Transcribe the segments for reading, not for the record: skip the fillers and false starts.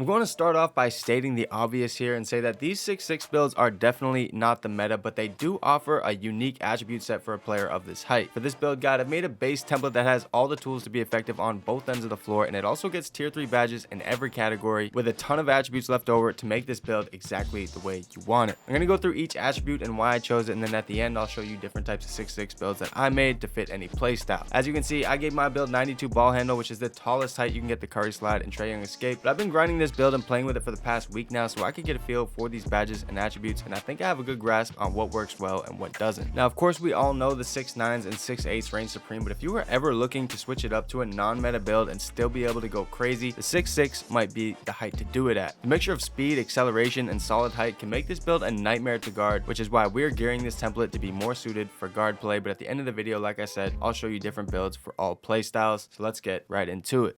I'm going to start off by stating the obvious here and say that these 6'6 builds are definitely not the meta, but they do offer a unique attribute set for a player of this height. For this build guide, I've made a base template that has all the tools to be effective on both ends of the floor, and it also gets tier 3 badges in every category with a ton of attributes left over to make this build exactly the way you want it. I'm going to go through each attribute and why I chose it, and then at the end I'll show you different types of 6'6 builds that I made to fit any playstyle. As you can see, I gave my build 92 ball handle, which is the tallest height you can get the Curry slide and Trae Young escape, but I've been grinding this build and playing with it for the past week now, so I could get a feel for these badges and attributes, and I think I have a good grasp on what works well and what doesn't. Now of course we all know the 6'9s and 6'8s reign supreme, but if you were ever looking to switch it up to a non-meta build and still be able to go crazy, the 6'6 might be the height to do it at. The mixture of speed, acceleration, and solid height can make this build a nightmare to guard, which is why we're gearing this template to be more suited for guard play. But at the end of the video, like I said, I'll show you different builds for all play styles, so let's get right into it.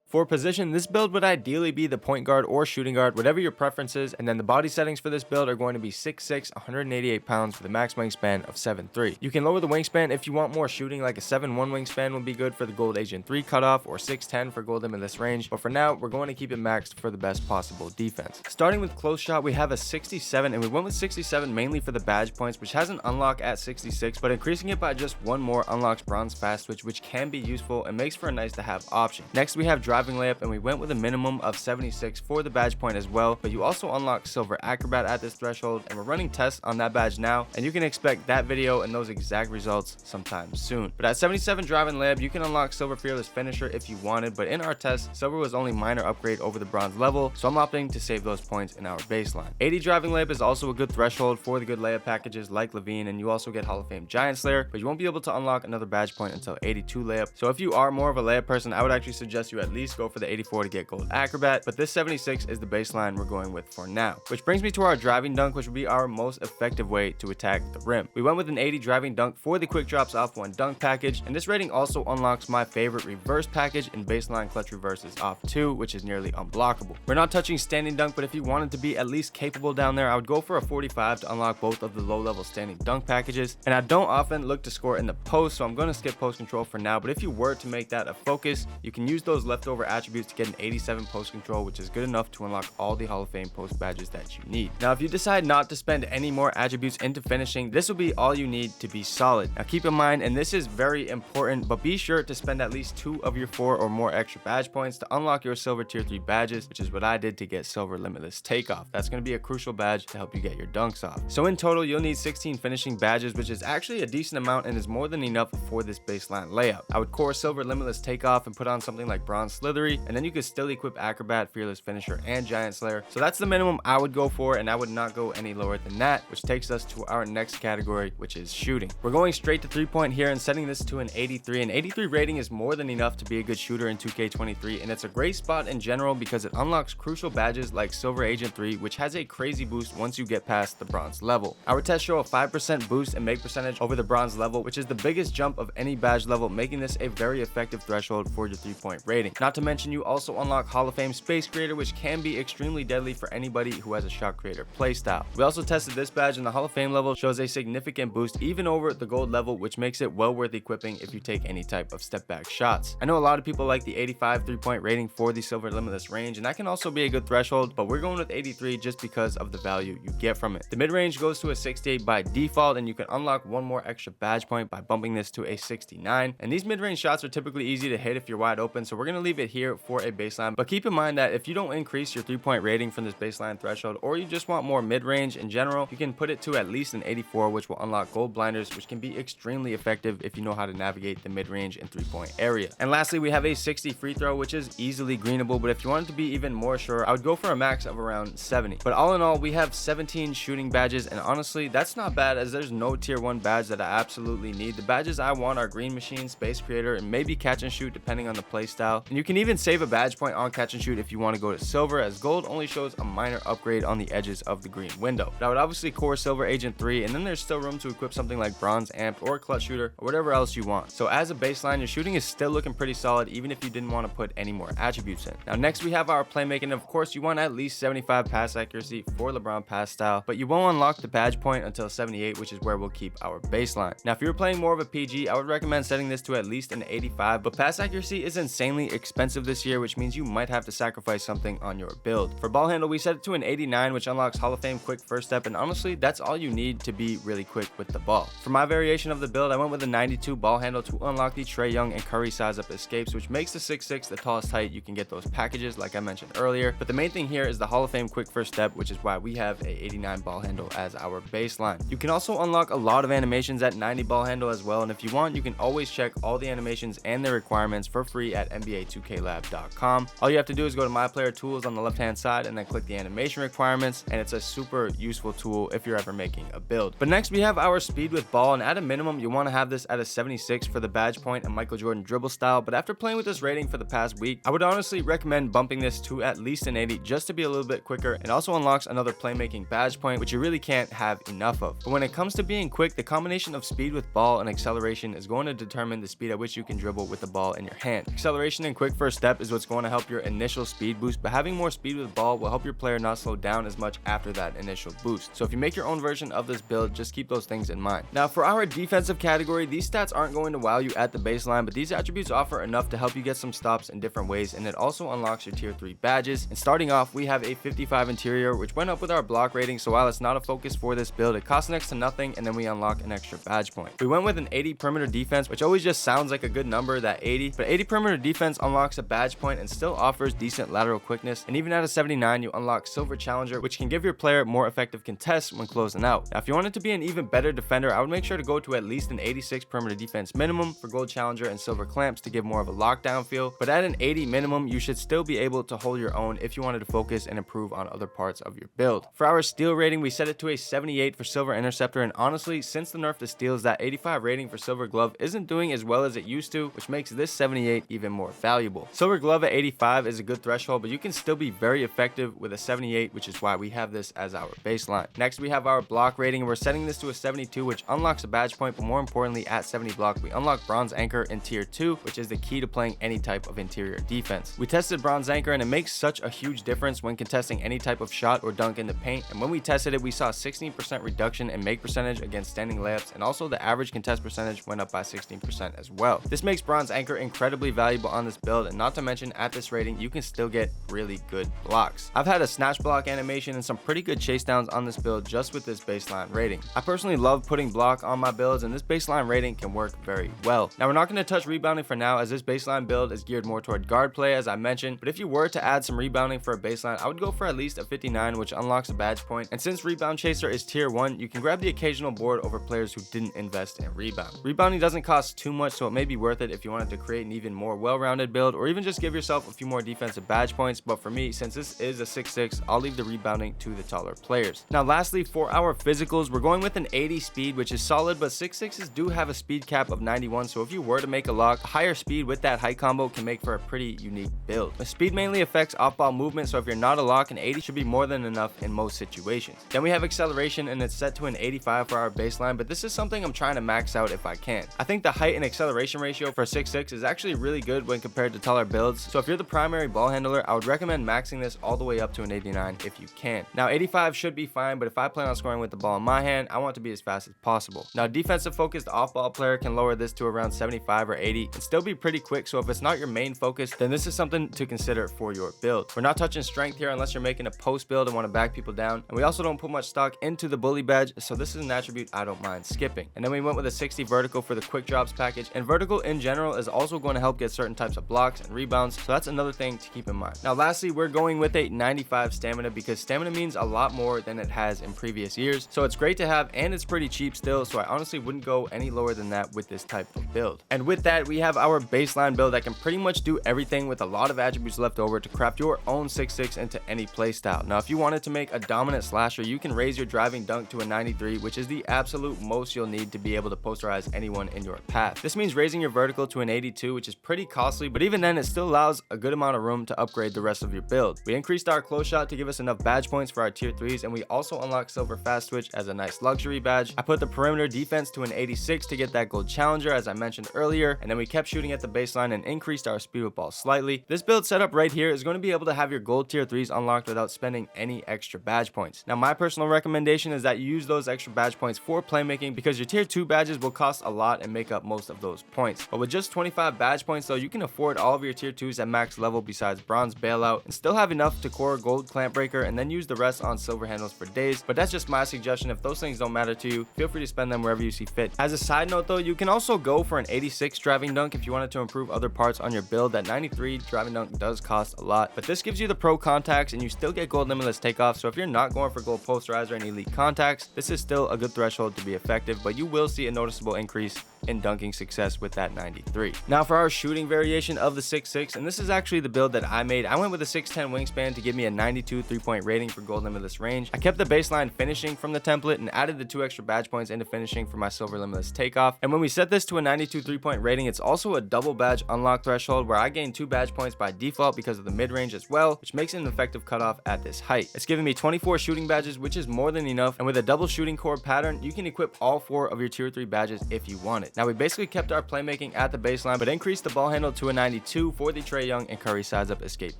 For position, this build would ideally be the point guard or shooting guard, whatever your preference is, and then the body settings for this build are going to be 6'6", 188 pounds with a max wingspan of 7'3". You can lower the wingspan if you want more shooting, like a 7'1 wingspan would be good for the Gold Agent 3 cutoff, or 6'10 for Goldem in this range, but for now, we're going to keep it maxed for the best possible defense. Starting with close shot, we have a 67, and we went with 67 mainly for the badge points, which has an unlock at 66, but increasing it by just one more unlocks bronze fast switch, which can be useful and makes for a nice to have option. Next, we have driving layup, and we went with a minimum of 76 for the badge point as well, but you also unlock silver acrobat at this threshold, and we're running tests on that badge now, and you can expect that video and those exact results sometime soon. But at 77 driving layup, you can unlock silver fearless finisher if you wanted, but in our test, silver was only minor upgrade over the bronze level, so I'm opting to save those points in our baseline. 80 driving layup is also a good threshold for the good layup packages like Levine, and you also get Hall of Fame Giant Slayer, but you won't be able to unlock another badge point until 82 layup. So if you are more of a layup person, I would actually suggest you at least go for the 84 to get gold acrobat, but this 76 is the baseline we're going with for now. Which brings me to our driving dunk, which would be our most effective way to attack the rim. We went with an 80 driving dunk for the quick drops off one dunk package, and this rating also unlocks my favorite reverse package in baseline clutch reverses off 2, which is nearly unblockable. We're not touching standing dunk, but if you wanted to be at least capable down there, I would go for a 45 to unlock both of the low level standing dunk packages. And I don't often look to score in the post, so I'm going to skip post control for now, but if you were to make that a focus, you can use those leftover attributes to get an 87 post control, which is good enough to unlock all the Hall of Fame post badges that you need. Now if you decide not to spend any more attributes into finishing, this will be all you need to be solid. Now keep in mind, and this is very important, but be sure to spend at least 2 of your 4 or more extra badge points to unlock your silver tier 3 badges, which is what I did to get silver limitless takeoff. That's going to be a crucial badge to help you get your dunks off. So in total, you'll need 16 finishing badges, which is actually a decent amount and is more than enough for this baseline layout. I would core silver limitless takeoff and put on something like bronze slithery, and then you could still equip acrobat, fearless finisher, and giant slayer. So that's the minimum I would go for, and I would not go any lower than that, which takes us to our next category, which is shooting. We're going straight to 3-point here and setting this to an 83. An 83 rating is more than enough to be a good shooter in 2K23, and it's a great spot in general because it unlocks crucial badges like Silver Agent 3, which has a crazy boost once you get past the bronze level. Our tests show a 5% boost in make percentage over the bronze level, which is the biggest jump of any badge level, making this a very effective threshold for your 3-point rating. Not to mention, you also unlock Hall of Fame Space Creator, which can be extremely deadly for anybody who has a shot creator playstyle. We also tested this badge, and the Hall of Fame level shows a significant boost even over the gold level, which makes it well worth equipping if you take any type of step back shots. I know a lot of people like the 85 3-point rating for the silver limitless range, and that can also be a good threshold, but we're going with 83 just because of the value you get from it. The mid range goes to a 68 by default, and you can unlock one more extra badge point by bumping this to a 69. And these mid range shots are typically easy to hit if you're wide open, so we're going to leave it here for a baseline. But keep in mind that if you don't increase your 3-point rating from this baseline threshold, or you just want more mid range in general, you can put it to at least an 84, which will unlock gold blinders, which can be extremely effective if you know how to navigate the mid range and 3-point area. And lastly, we have a 60 free throw, which is easily greenable, but if you wanted to be even more sure, I would go for a max of around 70. But all in all, we have 17 shooting badges, and honestly, that's not bad, as there's no tier 1 badge that I absolutely need. The badges I want are Green Machine, Space Creator, and maybe Catch and Shoot depending on the play style. And you can even save a badge point on catch and shoot if you want to go to silver, as gold only shows a minor upgrade on the edges of the green window. But I would obviously core silver agent 3, and then there's still room to equip something like bronze amped or clutch shooter or whatever else you want. So as a baseline, your shooting is still looking pretty solid even if you didn't want to put any more attributes in. Now next we have our playmaking. Of course you want at least 75 pass accuracy for LeBron pass style, but you won't unlock the badge point until 78, which is where we'll keep our baseline. Now if you're playing more of a PG, I would recommend setting this to at least an 85, but pass accuracy is insanely expensive this year, which means you might have to sacrifice something on your build. For ball handle, we set it to an 89, which unlocks Hall of Fame quick first step, and honestly that's all you need to be really quick with the ball. For my variation of the build, I went with a 92 ball handle to unlock the Trae Young and Curry size up escapes, which makes the 6'6" the tallest height. You can get those packages like I mentioned earlier, but the main thing here is the Hall of Fame quick first step, which is why we have a 89 ball handle as our baseline. You can also unlock a lot of animations at 90 ball handle as well, and if you want, you can always check all the animations and their requirements for free at NBA2KLab.com. All you have to do is go to MyPlayer tools on the left hand side and then click the animation requirements, and it's a super useful tool if you're ever making a build. But next we have our speed with ball, and at a minimum you want to have this at a 76 for the badge point and Michael Jordan dribble style, but after playing with this rating for the past week, I would honestly recommend bumping this to at least an 80 just to be a little bit quicker. It also unlocks another playmaking badge point, which you really can't have enough of. But when it comes to being quick, the combination of speed with ball and acceleration is going to determine the speed at which you can dribble with the ball in your hand. Acceleration and quick first step is what's going to help your initial speed boost, but having more speed with ball will help your player not slow down as much after that initial boost. So if you make your own version of this build, just keep those things in mind. Now for our defensive category, these stats aren't going to wow you at the baseline, but these attributes offer enough to help you get some stops in different ways, and it also unlocks your tier 3 badges. And starting off, we have a 55 interior, which went up with our block rating, so while it's not a focus for this build, it costs next to nothing, and then we unlock an extra badge point. We went with an 80 perimeter defense, which always just sounds like a good number, that 80, but 80 perimeter defense unlocks a badge point and still offers decent lateral quickness, and even at a 79 you unlock silver challenger, which can give your player more effective contests when closing out. Now if you wanted to be an even better defender, I would make sure to go to at least an 86 perimeter defense minimum for gold challenger and silver clamps to give more of a lockdown feel, but at an 80 minimum you should still be able to hold your own if you wanted to focus and improve on other parts of your build. For our steal rating, we set it to a 78 for silver interceptor, and honestly since the nerf to steals, that 85 rating for silver glove isn't doing as well as it used to, which makes this 78 even more valuable. Silver glove at 85 is a good threshold, but you can still be very effective with a 78, which is why we have this as our baseline. Next we have our block rating, and we're setting this to a 72, which unlocks a badge point, but more importantly at 70 block we unlock bronze anchor in tier 2, which is the key to playing any type of interior defense. We tested bronze anchor and it makes such a huge difference when contesting any type of shot or dunk in the paint, and when we tested it we saw a 16% reduction in make percentage against standing layups, and also the average contest percentage went up by 16% as well. This makes bronze anchor incredibly valuable on this build, and not to mention at this rating you can still get really good blocks. I've had a snatch block animation and some pretty good chase downs on this build just with this baseline rating. I personally love putting block on my builds, and this baseline rating can work very well. Now we're not going to touch rebounding for now, as this baseline build is geared more toward guard play as I mentioned, but if you were to add some rebounding for a baseline, I would go for at least a 59, which unlocks a badge point, and since rebound chaser is tier 1, you can grab the occasional board over players who didn't invest in rebound. Rebounding doesn't cost too much, so it may be worth it if you wanted to create an even more well-rounded build, or even just give yourself a few more defensive badge points, but for me, since this is a 6'6", I'll leave the rebounding to the taller players. Now lastly, for our physicals, we're going with an 80 speed, which is solid, but 6'6"s do have a speed cap of 91, so if you were to make a lock, higher speed with that height combo can make for a pretty unique build. The speed mainly affects off-ball movement, so if you're not a lock, an 80 should be more than enough in most situations. Then we have acceleration, and it's set to an 85 for our baseline, but this is something I'm trying to max out if I can. I think the height and acceleration ratio for 6'6" is actually really good when compared to taller builds, so if you're the primary ball handler, I would recommend maxing this all the way up to an 89 if you can. Now 85 should be fine, but if I plan on scoring with the ball in my hand, I want to be as fast as possible. Now defensive focused off-ball player can lower this to around 75 or 80 and still be pretty quick, so if it's not your main focus, then this is something to consider for your build. We're not touching strength here unless you're making a post build and want to back people down, and we also don't put much stock into the bully badge, so this is an attribute I don't mind skipping. And then we went with a 60 vertical for the quick drops package, and vertical in general is also going to help get certain types of blocks and rebounds, so that's another thing to keep in mind. Now lastly, we're going with a 95 stamina because stamina means a lot more than it has in previous years, so it's great to have and it's pretty cheap still, so I honestly wouldn't go any lower than that with this type of build. And with that, we have our baseline build that can pretty much do everything with a lot of attributes left over to craft your own 6'6" into any playstyle. Now if you wanted to make a dominant slasher, you can raise your driving dunk to a 93, which is the absolute most you'll need to be able to posterize anyone in your path. This means raising your vertical to an 82, which is pretty costly, but even even then, it still allows a good amount of room to upgrade the rest of your build. We increased our close shot to give us enough badge points for our tier 3s, and we also unlocked silver fast switch as a nice luxury badge. I put the perimeter defense to an 86 to get that gold challenger as I mentioned earlier, and then we kept shooting at the baseline and increased our speed with ball slightly. This build setup right here is going to be able to have your gold tier 3s unlocked without spending any extra badge points. Now my personal recommendation is that you use those extra badge points for playmaking, because your tier 2 badges will cost a lot and make up most of those points. But with just 25 badge points though, you can afford all of your tier 2s at max level besides bronze bailout, and still have enough to core gold clamp breaker and then use the rest on silver handles for days. But that's just my suggestion. If those things don't matter to you, feel free to spend them wherever you see fit. As a side note though, you can also go for an 86 driving dunk if you wanted to improve other parts on your build. That 93 driving dunk does cost a lot, but this gives you the pro contacts and you still get gold limitless takeoff. So if you're not going for gold posterizer and elite contacts, this is still a good threshold to be effective, but you will see a noticeable increase in dunking success with that 93. Now for our shooting variation of the 6'6", and this is actually the build that I made. I went with a 6'10 wingspan to give me a 92 3-point rating for gold limitless range. I kept the baseline finishing from the template and added the 2 extra badge points into finishing for my silver limitless takeoff. And when we set this to a 92 3-point rating, it's also a double badge unlock threshold where I gain 2 badge points by default because of the mid range as well, which makes it an effective cutoff at this height. It's giving me 24 shooting badges, which is more than enough, and with a double shooting core pattern, you can equip all 4 of your tier 3 badges if you want it. Now we basically kept our playmaking at the baseline, but increased the ball handle to a 92 for the Trae Young and Curry size up escape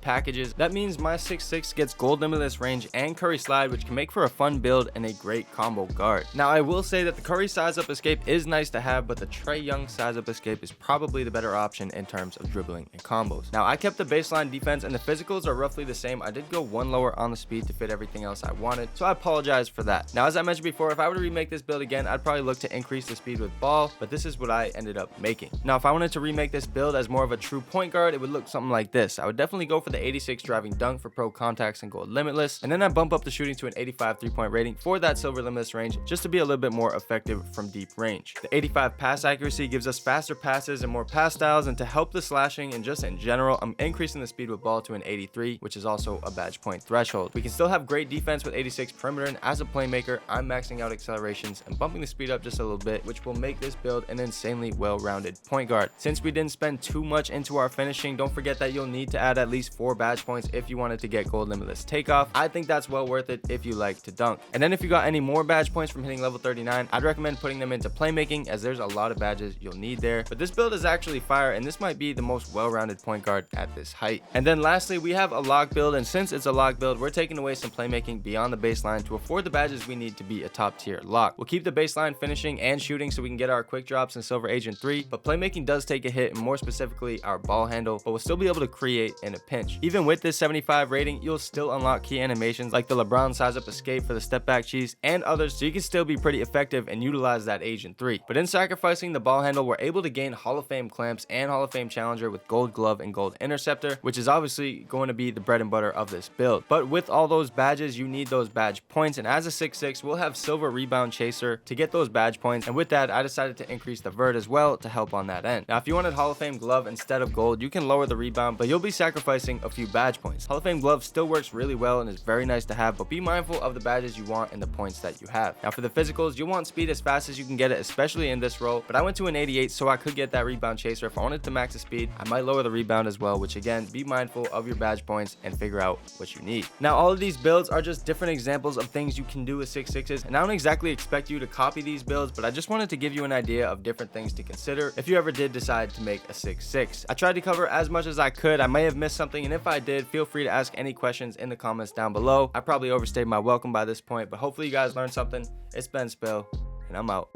packages. That means my 6'6 gets gold limitless range and Curry slide, which can make for a fun build and a great combo guard. Now I will say that the Curry size up escape is nice to have, but the Trae Young size up escape is probably the better option in terms of dribbling and combos. Now I kept the baseline defense and the physicals are roughly the same. I did go 1 lower on the speed to fit everything else I wanted, so I apologize for that. Now as I mentioned before, if I were to remake this build again, I'd probably look to increase the speed with ball, but this is what I ended up making. Now if I wanted to remake this build as more of a true point guard, it would look something like this. I would definitely go for the 86 driving dunk for pro contacts and gold limitless, and then I bump up the shooting to an 85 3-point rating for that silver limitless range just to be a little bit more effective from deep range. The 85 pass accuracy gives us faster passes and more pass styles, and to help the slashing and just in general, I'm increasing the speed with ball to an 83, which is also a badge point threshold. We can still have great defense with 86 perimeter, and as a playmaker, I'm maxing out accelerations and bumping the speed up just a little bit, which will make this build an insanely well-rounded point guard. Since we didn't spend too much into our finishing, don't forget that you'll need to add at least 4 badge points if you wanted to get gold limitless takeoff. I think that's well worth it if you like to dunk. And then if you got any more badge points from hitting level 39, I'd recommend putting them into playmaking, as there's a lot of badges you'll need there. But this build is actually fire, and this might be the most well-rounded point guard at this height. And then lastly, we have a lock build, and since it's a lock build, we're taking away some playmaking beyond the baseline to afford the badges we need to be a top tier lock. We'll keep the baseline finishing and shooting so we can get our quick drops in silver agent 3, but playmaking does take a hit, and more specifically our ball handle, but we'll still be able to create in a pinch. Even with this 75 rating, you'll still unlock key animations like the LeBron size up escape for the step back cheese and others, so you can still be pretty effective and utilize that agent 3. But in sacrificing the ball handle, we're able to gain Hall of Fame clamps and Hall of Fame challenger with gold glove and gold interceptor, which is obviously going to be the bread and butter of this build. But with all those badges, you need those badge points, and as a 6'6", we'll have silver rebound chaser to get those badge points, and with that I decided to increase the vert as well to help on that end. Now if you wanted Hall of Fame glove instead of gold, you can lower the rebound, but you'll be sacrificing a few badge points. Hall of Fame glove still works really well and is very nice to have, but be mindful of the badges you want and the points that you have. Now for the physicals, you'll want speed as fast as you can get it, especially in this role, but I went to an 88 so I could get that rebound chaser. If I wanted to max the speed, I might lower the rebound as well, which again, be mindful of your badge points and figure out what you need. Now all of these builds are just different examples of things you can do with 6'6s, and I don't exactly expect you to copy these builds, but I just wanted to give you an idea of different things to consider if you ever did decide to make a 6'6". I tried to cover as much as I could. I may have missed something, and if I did, feel free to ask any questions in the comments down below. I probably overstayed my welcome by this point, but hopefully you guys learned something. It's been Spill, and I'm out.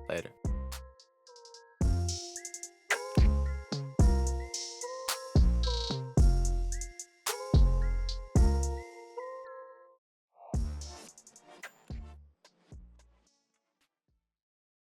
Later.